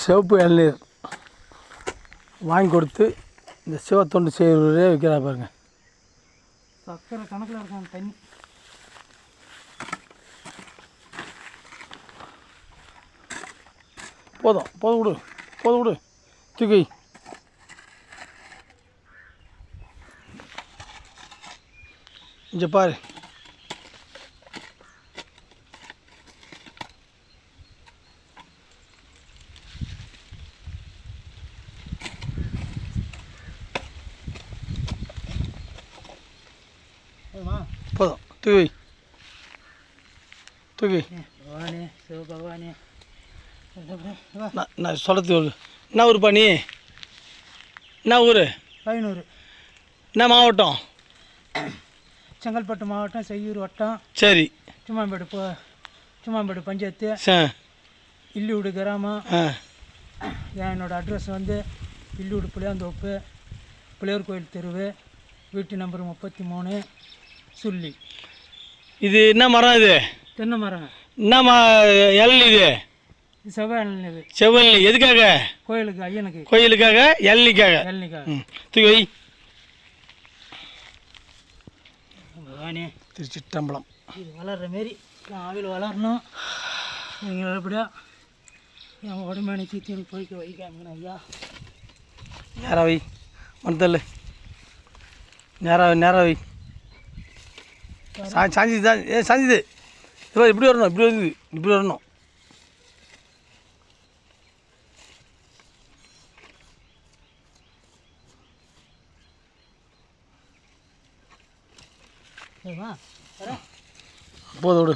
சிவப்பு இளநீர் வாங்கி கொடுத்து இந்த சிவத்தொண்டு செய்வரே வைக்கிறா பாருங்க. சக்கரை கணக்கில் இருக்காங்க தண்ணி. போதும் போதும் விடு, போதும் விடு, தூக்கி இங்கே பாரு. போதும் தூக்கி தூக்கி. பகவானே சிவ பகவானே, நான் சொல்கிறது என்ன ஊருப்பா நீ? என்ன ஊர்? பையனூர். என்ன மாவட்டம்? செங்கல்பட்டு மாவட்டம், செய்யூர் வட்டம். சரி. சும்மாம்பேடு பஞ்சாயத்து, இல்லியூடு கிராமம். என்னோடய அட்ரஸ் வந்து இல்லியூடு புளியாந்தோப்பு, புளியூர் கோயில் தெருவு, வீட்டு நம்பர் 33, சுள்ளி. இது என்ன மரம்? இது தென்னை மரம். என்ன இளநீ? இது செவ்வாய். செவ்வல்லி எதுக்காக? கோயிலுக்கு, ஐயனுக்கு. கோயிலுக்காக? இளநிக்காக? இளநிக்காக. தூக்கி வை. பகவானே திருச்சிற்றம்பலம். இது வளர்கிற மாரி ஆவில் வளரணும். நீங்கள் எப்படியா என் உடம்பு அணைச்சி எனக்கு போய்க்க வைக்காம ஐயா. நேராக வை, மண்டல் நேராக வை. சாஞ்சிது தான். சாஞ்சிது. இப்படி வரணும், இப்படி வருது, இப்படி வரணும். சரிம்மா, போதும் விடு.